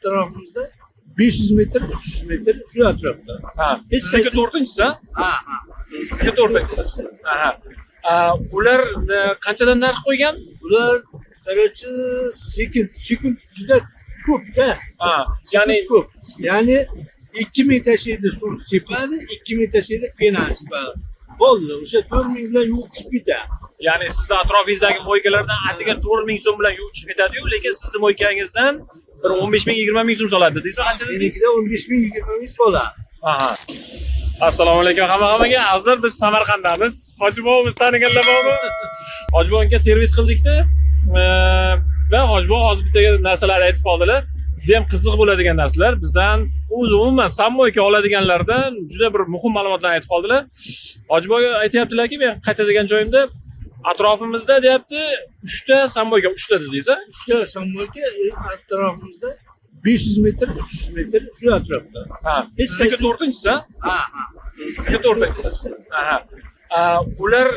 Tarafımızda 500 metre, 300 metre şu etrafta. Ha, Hiç sizniki qaysi- to'rtinchisi? Ha. Sizniki to'rtinchisi. Aha. Ular qanchadan narx qo'ygan? Bular qarachi sekund juda ko'p-da. Ha, ya'ni Ko'p. Ya'ni 2000 tashiydi suv sepadi, 2000 tashiydi penal sepadi. Bo'ldi, o'sha 4000 bilan yuvib chiqib ketadi. ya'ni sizni atrofingizdagi mo'ykalardan atigi 4000 so'm bilan yuvib chiqib ketadi-yu, lekin sizni mo'ykangizdan bir 15 ming 20 ming so'm soladi deysizmi? Qancha dedingiz? Menikida 15 ming 20 ming bo'ladi. Aha. Assalomu alaykum hammaga. Hozir biz Samarqanddamiz. Hojibobomiz taniganlar bormi? Hojibobo aka servis qildikda va Hojibobo hozir bitta narsalarni aytib qoldilar. Juda ham qiziq bo'ladigan narsalar. Bizdan o'zi umuman sammoyka oladiganlardan juda bir muhim ma'lumotlarni aytib qoldilar. Hojibobo aytayaptilarki, men qaytadigan joyimda atrofimizda deyapti 3 ta sammoyka, 3 ta dedingiz-a? 3 ta sammoyka atrofimizda 500 metre, 300 metre şu etrafta. Ha, Hiç sizniki qaysi- to'rtinchisi? Ha. Sizniki to'rtinchisi. Aha. Ular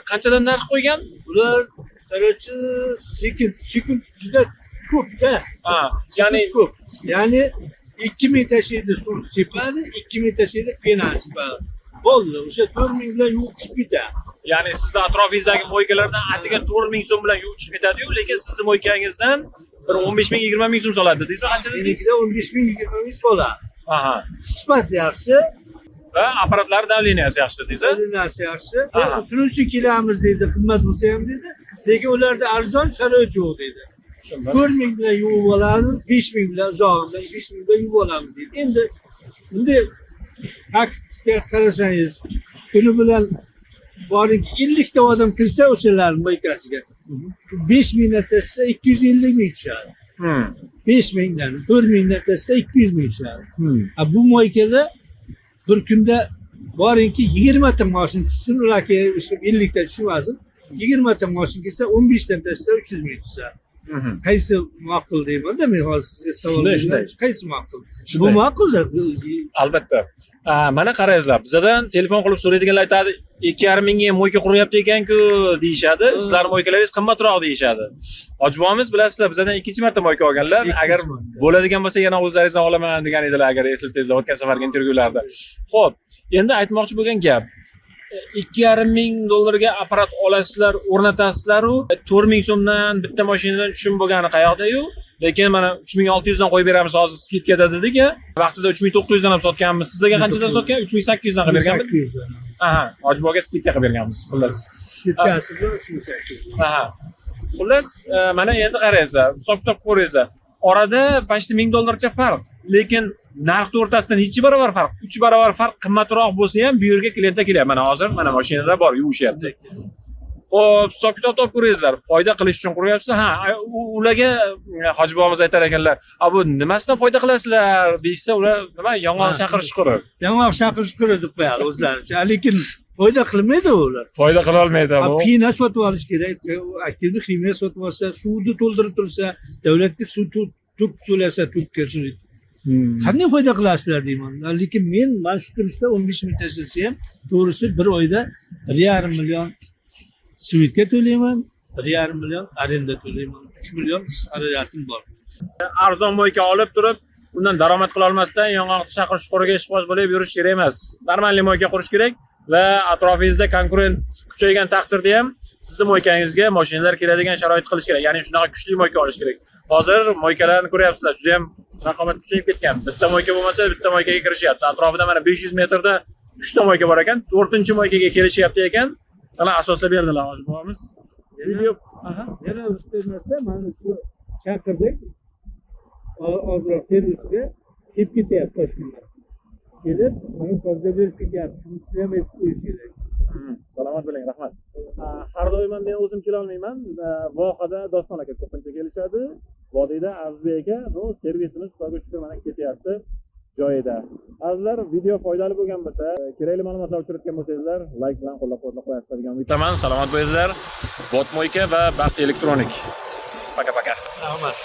qanchadan narx qo'ygan? Bular qarachi sekund juda ko'p-da. Ha, ya'ni Ko'p. Ya'ni 2000 tashiydi suv sepadi, 2000 tashiydi penal sepadi. Bo'ldi, o'sha 4000 bilan yuvib chiqib ketadi. ya'ni sizni atrofingizdagi mo'ykalardan atigi 4000 so'm bilan yuvib chiqib ketadi-yu, lekin sizni mo'ykangizdan bir 15 ming 20 ming so'm soladi deysizmi? Qancha dedingiz? Menikida 15 ming 20 ming bo'ladi. Aha. Sifat yaxshi, Va apparatlar davleniyasi yaxshi dedingiz-a? koordinatsiya yaxshi. Aha. Shuning uchun kelamiz deydi, qimmat bo'lsa ham deydi. Lekin ularda arzon sharoit yo'q deydi. Tushundim. 4000 bilan yuvib olamiz, 5000 bilan uzoqdan 5000 bilan yuvib olamiz deydi. Endi bunday faktga qarasangiz, kuni bilan boringki 50 ta odam kirsa o'shalar mo'ykasiga 5000 dan tashsa 250 ming tushadi. 5000 dan 4000 dan tashsa 200 ming tushadi. Bu mo'ykada bir kunda boringki 20 ta mashina tushsin, ularga o'sha 50 ta tushmasin. 20 ta mashina kelsa 15 dan tashsa 300 ming tushadi. Qaysi ma'qul deyman-da, men hozir sizga savol beraman. Qaysi ma'qul? Bu ma'qulda. Albatta. Mana qarangizlar, bizadan telefon qilib so'raydiganlar aytadi, 2,5 mingga mo'yka quryapti ekan-ku deyishadi. Sizlarning mo'ykalaringiz qimmatroq deyishadi. Hojibobomiz bilasizlar, bizadan ikkinchi marta mo'yka olganlar. Agar bo'ladigan bo'lsa yana o'zlaringizdan olaman degan edilar, agar eslasangizlar o'tgan safargi intervyularda. Xo'p, endi aytmoqchi bo'lgan gap 2,5 ming dollarga apparat olasizlar, o'rnatasizlar-u, 4 ming so'mdan bitta mashinadan tushum bo'lgani qayoqda-yu? Lekin mana 3600 dan qo'yib beramiz hozir skidkada dedik-a. Vaqtida 3900 dan ham sotganmiz. Sizlarga qanchadan sotgan? 3800 dan qilib berganmiz. 800 dan. Aha, Hojiboboga skidka qilib berganmiz, xullas. Skidkasi bilan 800. Aha. Xullas, mana endi qarangizlar, hisob-kitob ko'ringizlar. Orada почти 1000 dollarcha farq. Lekin narxi o'rtasida necha barobar farq? 3 barobar farq qimmatroq bo'lsa ham bu yerga klientlar kelyapti. Mana hozir mana mashinalar bor, yuvishyapti. Xo'p, hisob-kitob topib ko'ringizlar. Foyda qilish uchun quryapsiz. Ha, ularga Hojibobomiz aytar ekanlar, "A bu nimasidan foyda qilasizlar?" deysa, ular nima yong'oq shaqirish qurib. Yong'oq shaqirish qurib deb qo'yadi o'zlaricha. Lekin foyda qilmaydi ular. Foyda qila olmaydi bu. Pina sotib olish kerak. Aktivni ximiya sotib olsa, suvni to'ldirib tursa, davlatga suv to'lasa, to'kka suv. Qanday foyda qilasizlar deyman. Lekin men mana shu turishda 15 ming tashlasa ham, to'g'risi bir oyda 1,5 million svetga to'layman, 1,5 million arenda to'layman, 3 million xarajatim bor. Arzon mo'yka olib turib, undan daromad qila olmasdan yong'oqni shaqirish quriga ishqiboz bo'lib yurish kerak emas. Normalniy mo'yka qurish kerak va atrofingizda konkurent kuchaygan taqdirda ham sizni mo'ykangizga mashinalar keladigan sharoit qilish kerak. Ya'ni shunaqa kuchli mo'yka olish kerak. Hozir mo'ykalarni ko'ryapsizlar, juda ham raqobat kuchayib ketgan. Bitta mo'yka bo'lmasa, bitta mo'ykaga kirishyapti. Atrofida mana 500 metrda 3 ta mo'yka bor ekan, 4-chi mo'ykaga kelishyapti ekan. Mana asoslab berdilar Hojibobomiz. Video, Yana bitta narsa, mana shu chaqirdik. Ozroq servisga kelib ketyapti Toshkentga. Kelib, mana hozir berib ketyapti. Shuni ham aytib qo'yish kerak. Salomat bo'ling, rahmat. Har doim men o'zim kela olmayman. Vohada Doston aka ko'pincha kelishadi. Vodiyda Azizbek aka, bu servisimiz Xudoga shukr mana ketyapti joyida. Azizlar, video foydali bo'lgan bo'lsa, kerakli ma'lumotlar uchratgan bo'lsangizlar, like bilan qo'llab-quvvatlab qo'yasiz degan umidaman. Salomat bo'linglar. Bot mo'yka va Baxt elektronik. Paka-paka. Rahmat.